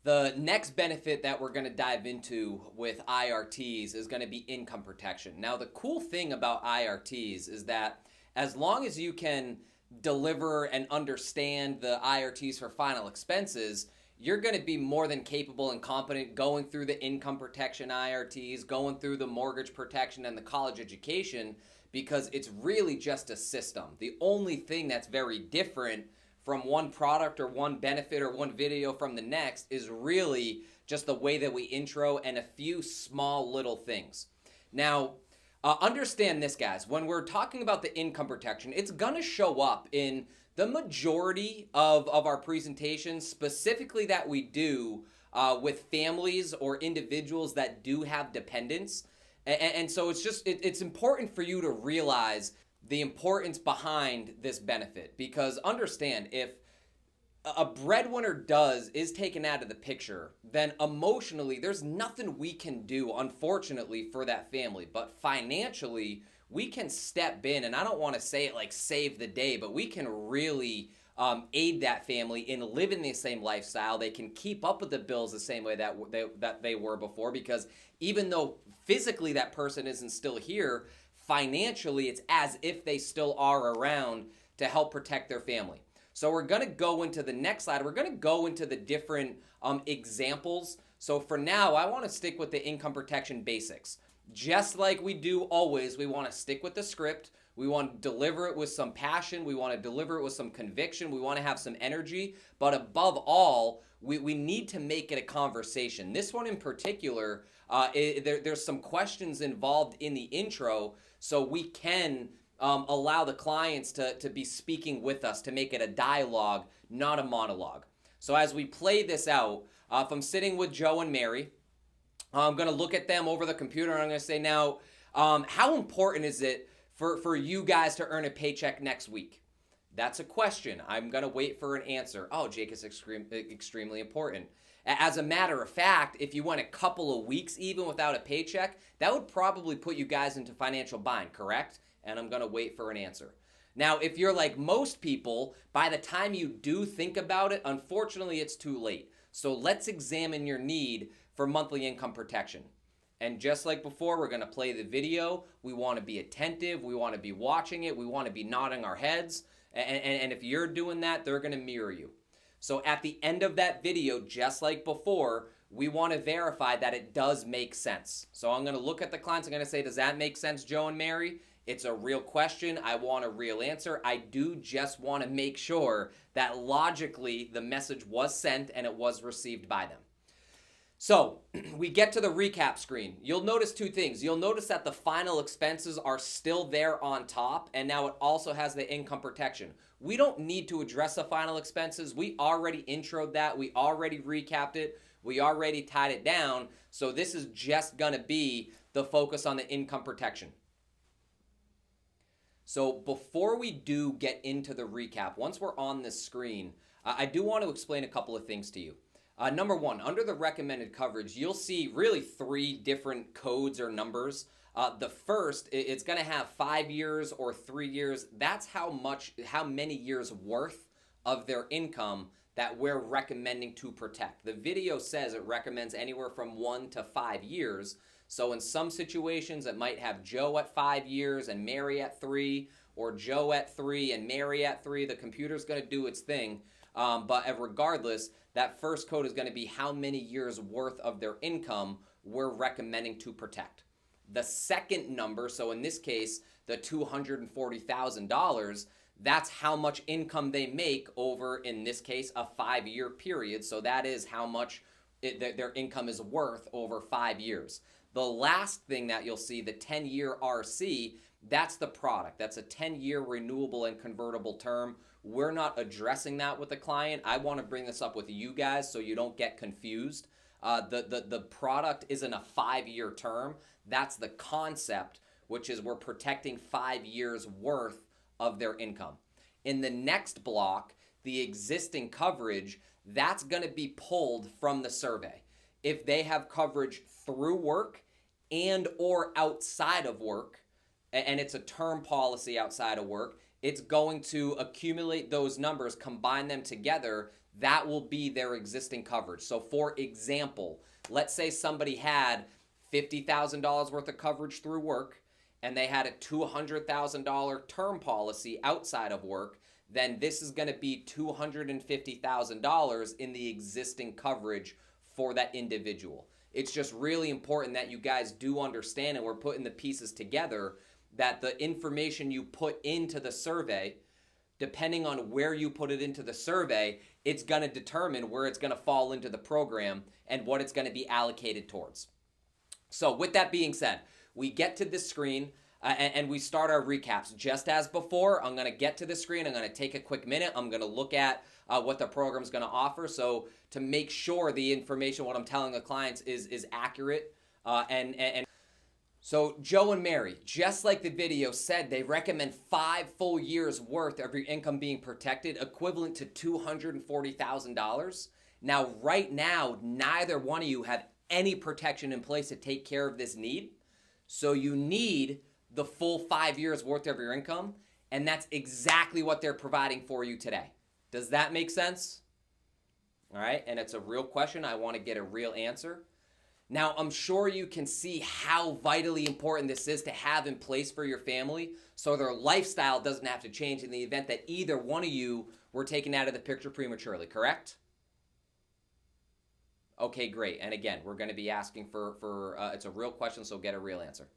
The next benefit that we're going to dive into with IRTs is going to be income protection. Now, the cool thing about IRTs is that as long as you can deliver and understand the IRTs for final expenses, you're going to be more than capable and competent going through the income protection IRTs, going through the mortgage protection and the college education, because it's really just a system. The only thing that's very different from one product or one benefit or one video from the next is really just the way that we intro and a few small little things. Now, understand this, guys. When we're talking about the income protection, it's going to show up in the majority of our presentations, specifically that we do with families or individuals that do have dependents. And so it's important for you to realize the importance behind this benefit, because understand, if a breadwinner is taken out of the picture, then emotionally there's nothing we can do, unfortunately, for that family. But financially, we can step in, and I don't want to say it like save the day, but we can really aid that family in living the same lifestyle. They can keep up with the bills the same way that they were before, because even though physically that person isn't still here, financially it's as if they still are around to help protect their family. So we're going to go into the next slide. We're going to go into the different examples. So for now, I want to stick with the income protection basics. Just like we do always, we want to stick with the script. We want to deliver it with some passion. We want to deliver it with some conviction. We want to have some energy. But above all, we need to make it a conversation. This one in particular, there's some questions involved in the intro, so we can allow the clients to be speaking with us, to make it a dialogue, not a monologue. So as we play this out, if I'm sitting with Joe and Mary, I'm going to look at them over the computer and I'm going to say, now, how important is it for you guys to earn a paycheck next week? That's a question. I'm going to wait for an answer. Oh, Jake, is extremely important. As a matter of fact, if you went a couple of weeks even without a paycheck, that would probably put you guys into financial bind, correct? And I'm going to wait for an answer. Now, if you're like most people, by the time you do think about it, unfortunately, it's too late. So let's examine your need for monthly income protection. And just like before, we're going to play the video. We want to be attentive. We want to be watching it. We want to be nodding our heads. And if you're doing that, they're going to mirror you. So at the end of that video, just like before, we want to verify that it does make sense. So I'm going to look at the clients. I'm going to say, does that make sense, Joe and Mary? It's a real question. I want a real answer. I do just want to make sure that logically the message was sent and it was received by them. So we get to the recap screen. You'll notice two things. You'll notice that the final expenses are still there on top, and now it also has the income protection. We don't need to address the final expenses. We already introed that. We already recapped it. We already tied it down. So this is just going to be the focus on the income protection. So before we do get into the recap, once we're on this screen, I do want to explain a couple of things to you. Number one, under the recommended coverage, you'll see really three different codes or numbers. The first, it's going to have 5 years or 3 years. That's how many years worth of their income that we're recommending to protect. The video says it recommends anywhere from 1 to 5 years. So in some situations, it might have Joe at 5 years and Mary at 3, or Joe at 3 and Mary at 3. The computer's going to do its thing. But regardless, that first code is going to be how many years worth of their income we're recommending to protect. The second number, so in this case, the $240,000, that's how much income they make over, in this case, a 5-year period. So that is how much their income is worth over 5 years. The last thing that you'll see, the 10-year RC, that's the product. That's a 10-year renewable and convertible term. We're not addressing that with the client. I want to bring this up with you guys so you don't get confused. The product isn't a 5-year term. That's the concept, which is we're protecting 5 years worth of their income. In the next block, the existing coverage, that's going to be pulled from the survey. If they have coverage through work and or outside of work, and it's a term policy outside of work, it's going to accumulate those numbers, combine them together. that will be their existing coverage. So for example, let's say somebody had $50,000 worth of coverage through work and they had a $200,000 term policy outside of work, then this is going to be $250,000 in the existing coverage for that individual. It's just really important that you guys do understand, and we're putting the pieces together, that the information you put into the survey, depending on where you put it into the survey, it's going to determine where it's going to fall into the program and what it's going to be allocated towards. So with that being said, we get to this screen and we start our recaps. Just as before, I'm going to get to the screen. I'm going to take a quick minute. I'm going to look at what the program is going to offer. So to make sure the information, what I'm telling the clients is accurate. So Joe and Mary, just like the video said, they recommend 5 full years worth of your income being protected, equivalent to $240,000. Now, right now, neither one of you have any protection in place to take care of this need. So you need the full 5 years worth of your income, and that's exactly what they're providing for you today. Does that make sense? All right, and it's a real question. I want to get a real answer. Now, I'm sure you can see how vitally important this is to have in place for your family so their lifestyle doesn't have to change in the event that either one of you were taken out of the picture prematurely, correct? Okay, great. And again, we're going to be asking for it's a real question, so get a real answer.